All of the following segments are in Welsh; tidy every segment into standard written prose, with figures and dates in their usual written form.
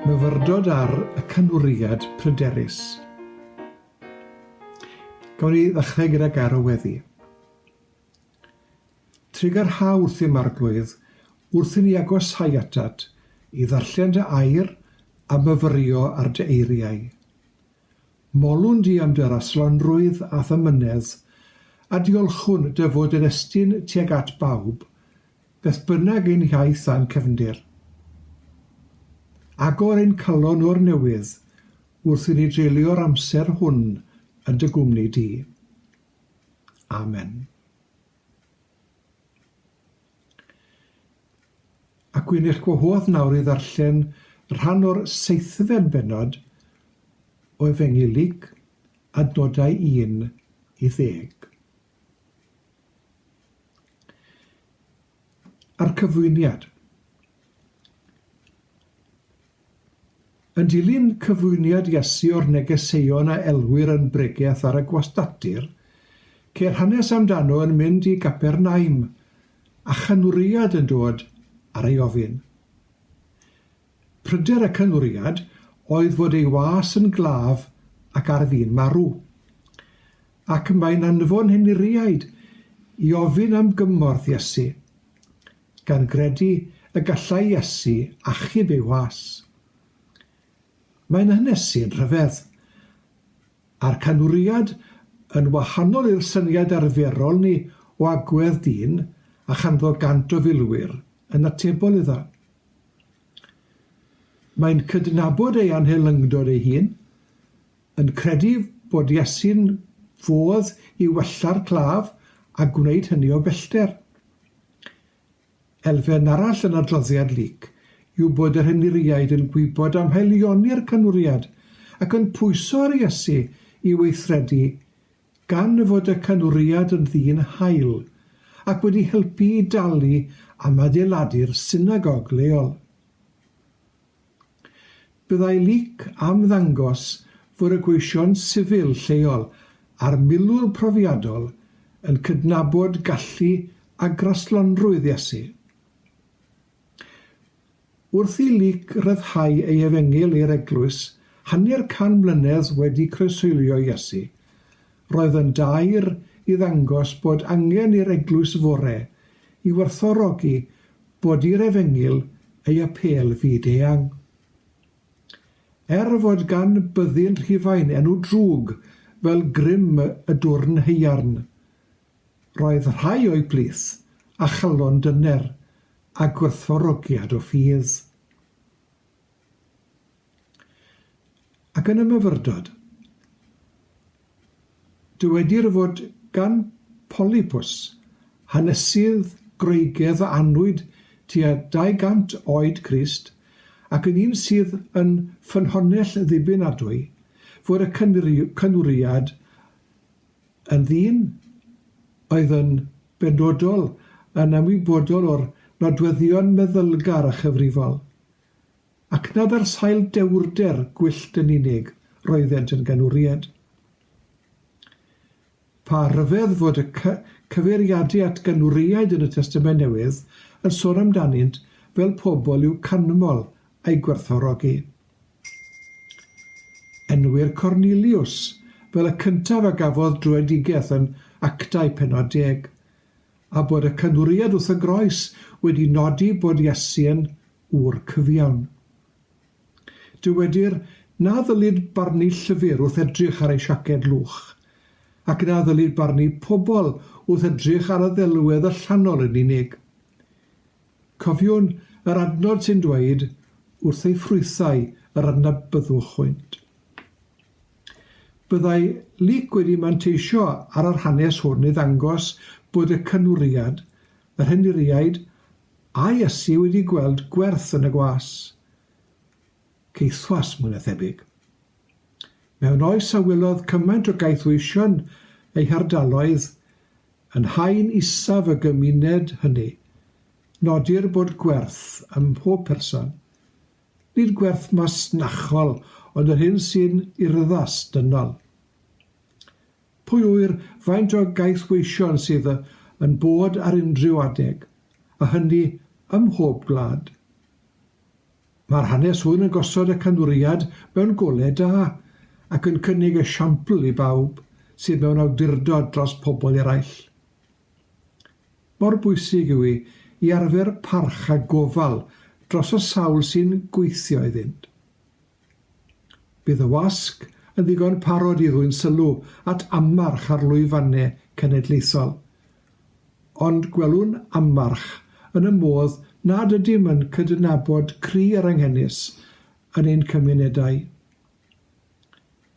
Myfyrdod ar y Canwriad Pryderus. Gawn ni ddechrau gyda gair o weddi. Trigar ha wrth i marglwydd, wrth i ni agosau atat, i ddarllen dy air a myfyrio ar dy eiriau. Molwn di am dy raslonrwydd a thymynedd, a diolchwn dy fod yn estyn tuag at bawb, beth bynnag ein hiaith a'n cefndir. Agor ein calon o'r newydd, wrth i ni dreulio'r amser hwn yn dy gwmni di. Amen. Ac wy'n eich gwahodd nawr i ddarllen rhan o'r 7fen bennod o Efengylig, adnodau 1 i 10. A'r cyflwyniad. Yn dilyn cyflwyniad Iesu o'r negeseuon a elwyr yn bregaeth ar y gwastadur, ceir hanes amdano yn mynd i Gapernaim, a chanwriad yn dod ar ei ofyn. Pryder y canwriad oedd fod ei was yn glaf ac ar ddyn marw, ac mae'n anfon heniriaid i ofyn am gymorth Iesu, gan gredu y gallai Iesu achub ei was. Mae'n hanesu'n rhyfedd, a'r canwriad yn wahanol i'r syniad arferol ni o agwedd dyn a chanddo gant o filwyr yn atebol iddo. Mae'n cydnabod ei anhelyngdod ei hun, yn credu bod Iesu'n fodd i wella'r claf a gwneud hynny o bellter. Elfen arall yn adroddiad Luc yw bod yr heniriaid yn gwybod am haelioni'r canwriad ac yn pwyso ar Iesu i weithredu gan fod y canwriad yn ddyn hael ac wedi helpu i dalu am adeiladu'r synagog leol. Byddai Luc am ddangos fod y gweision sifil lleol a'r milwr profiadol yn cydnabod gallu a graslonrwydd Iesu. Wrth i Luc ryddhau ei efengyl i'r eglwys, hanner 100 mlynedd wedi croeshoelio Iesu, roedd yn dair i ddangos bod angen i'r eglwys fore i werthfawrogi bod i'r efengyl ei apel fyd-eang. Fod gan byddin Rhufain enw drwg fel grym y dwrn haearn, roedd rhai o'i plith a chalon dyner a gwerthfawrogiad o ffydd. Ac yn y myfyrdod, dywedir fod gan Polipus hanesydd groegedd a anwyd tua 200 oed Crist ac yn un sydd yn ffynhonnell ddibynadwy fod y canwriad yn ddyn oedd yn benodol yn ymwybodol o'r nodweddion meddylgar a chyfrifol, ac nad ar sail dewrder gwyllt yn unig roeddent yn ganwriad. Pa ryfedd fod y cyfeiriadau at ganwriaid yn y Testament Newydd yn sôn amdanynt fel pobl i'w canmol a'i gwerthfawrogi. Enwir Cornelius fel y cyntaf a gafodd drwedigaeth yn Actau Pennod 10, a bod y canwriad wrth y groes wedi nodi bod Iesu yn ŵr cyfiawn. Dywedir na ddylid barnu llyfr wrth edrych ar ei siaced lwch, ac na ddylid barnu pobl wrth edrych ar y ddelwedd allanol yn unig. Cofiwn yr adnod sy'n dweud wrth ei ffrwythau yr adnabyddwch hwynt. Byddai Luc wedi manteisio ar yr hanes hwn i ddangos bod y canwriad, yr heniriaid a Iesu wedi gweld gwerth yn y gwas. Ceithwas mwy na thebyg. Mewn oes a wylodd cymaint o gaethweision ei hardaloedd yn haen isaf y gymuned hynny, nodir bod gwerth ym mhob person. Nid gwerth masnachol, ond yr hyn sy'n urddas dynol. Pwy wyr faint o gaethweision sydd yn bod ar unrhyw adeg, a hynny ym mhob gwlad. Mae'r hanes hwn yn gosod y canwriad mewn golau da ac yn cynnig esiampl i bawb sydd mewn awdurdod dros pobl eraill. Mor bwysig yw i arfer parch a gofal dros y sawl sy'n gweithio iddynt. Bydd y wasg yn ddigon parod i ddwyn sylw at amarch ar lwyfannau cenedlaethol. Ond gwelwn amarch yn y modd nad ydym yn cydnabod cri ar anghennus yn ein cymunedau.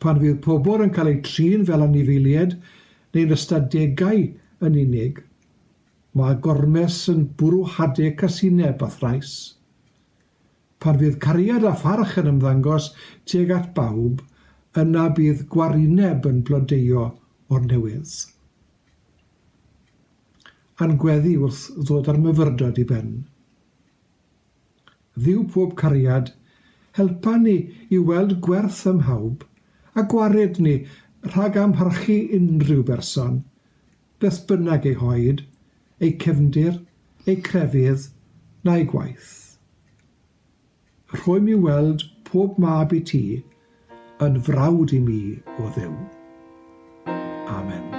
Pan fydd pobl yn cael eu trin fel anifeiliaid neu'n ystadegau yn unig, mae gormes yn bwrw hadau casineb a thrais. Pan fydd cariad a pharch yn ymddangos tuag at bawb, yna bydd gwarineb yn blodeuo o'r newydd. Angweddi wrth ddod â'r myfyrdod i ben. Ddiw pob cariad, helpa ni i weld gwerth ym mhawb, a gwared ni rhag amharchu unrhyw berson, beth bynnag ei hoed, ei cefndir, ei crefydd, na'i gwaith. Rhoi mi weld pob mab i ti yn frawd i mi o Dduw. Amen.